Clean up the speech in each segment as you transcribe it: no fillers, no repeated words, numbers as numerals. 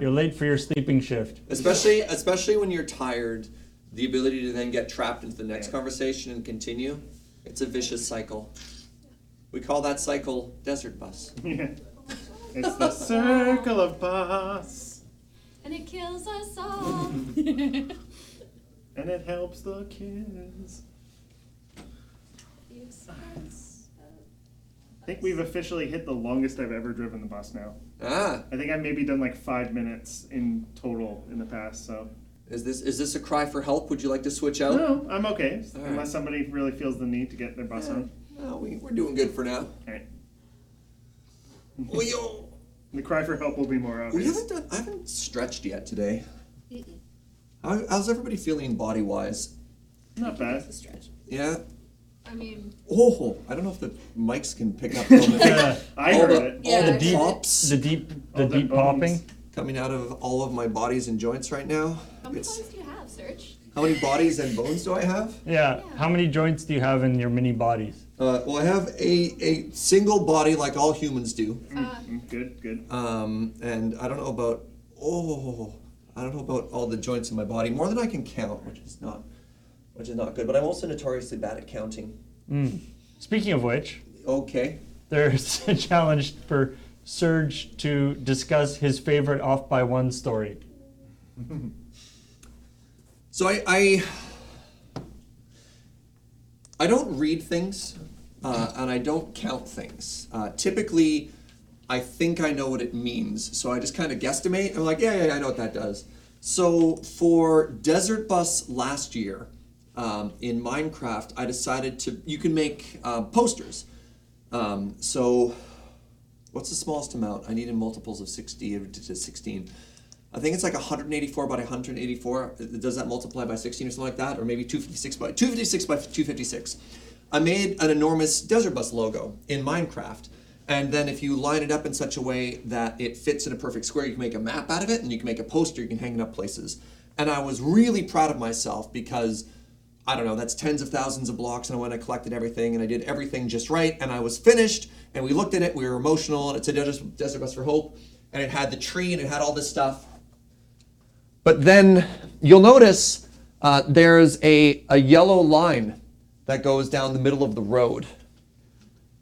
You're late for your sleeping shift. Especially when you're tired, the ability to then get trapped into the next conversation and continue, it's a vicious cycle. We call that cycle Desert Bus. Yeah. It's the circle of bus. And it kills us all. And it helps the kids. The expense I think we've officially hit the longest I've ever driven the bus now. Ah, I think I've maybe done like 5 minutes in total in the past, so. is this a cry for help? Would you like to switch out? No, I'm okay. All Unless right. somebody really feels the need to get their bus on. No, we're doing good for now. All right. The cry for help will be more obvious. I haven't stretched yet today. How's everybody feeling body-wise? Not bad. It's a stretch. Yeah? I mean, Oh, I don't know if the mics can pick up all the, I all heard the, it. Yeah, all the actually. pops The deep All the bones. popping. coming out of all of my bodies and joints right now. how many bodies do you have, Serge? How many bodies and bones do I have? Yeah. Yeah. How many joints do you have in your mini bodies? Well, I have a single body like all humans do. Good. And I don't know about all the joints in my body, more than I can count, which is not good. But I'm also notoriously bad at counting. Speaking of which, Okay. there's a challenge for Serge to discuss his favorite off by one story. So I don't read things, and I don't count things. Typically, I think I know what it means, so I just kind of guesstimate. I'm like, yeah, I know what that does. So for Desert Bus last year, in Minecraft, I decided you can make posters. So what's the smallest amount? I need in multiples of 60 to 16. I think it's like 184 by 184. Does that multiply by 16 or something like that? Or maybe 256 by 256. I made an enormous Desert Bus logo in Minecraft. And then if you line it up in such a way that it fits in a perfect square, you can make a map out of it, and you can make a poster, you can hang it up places. And I was really proud of myself because, I don't know, that's tens of thousands of blocks, and I went and collected everything, and I did everything just right, and I was finished, and we looked at it, we were emotional, and it said Desert Bus for Hope, and it had the tree, and it had all this stuff. But then you'll notice there's a yellow line that goes down the middle of the road.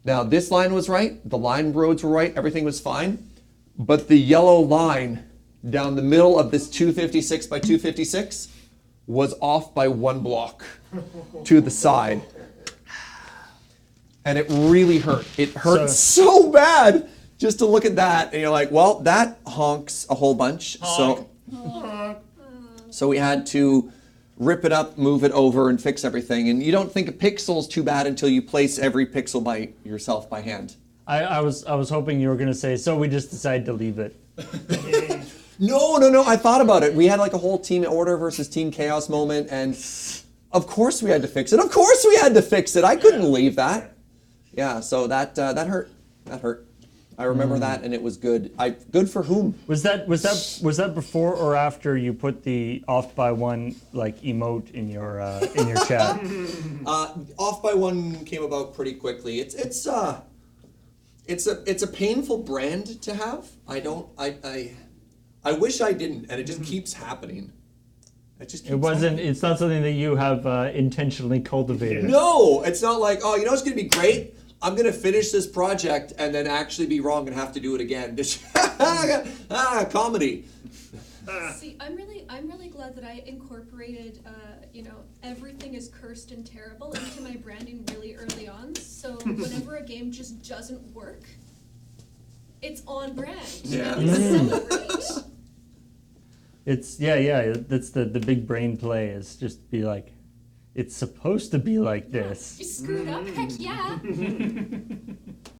Now, this line was right, the line roads were right, everything was fine, but the yellow line down the middle of this 256 by 256 was off by 1 block to the side. And it really hurt. It hurt so bad just to look at that, and you're like, well, that honks a whole bunch. So we had to rip it up, move it over, and fix everything. And you don't think a pixel's too bad until you place every pixel by yourself by hand. I was hoping you were gonna say, so we just decided to leave it. No, I thought about it. We had like a whole Team Order versus Team Chaos moment, and of course we had to fix it. I couldn't leave that. Yeah, so that hurt. That hurt. I remember that, and it was good. Good for whom? Was that before or after you put the off by one like emote in your chat? Off by one came about pretty quickly. It's a painful brand to have. I wish I didn't, and it just keeps happening. It's not something that you have intentionally cultivated. No, it's not like, oh, you know what's gonna be great? I'm gonna finish this project and then actually be wrong and have to do it again. Just comedy. See, I'm really glad that I incorporated, everything is cursed and terrible into my branding really early on. So whenever a game just doesn't work, it's on brand. Yeah. And we celebrate. It's that's the big brain play is just be like, it's supposed to be like this. You screwed up, heck yeah.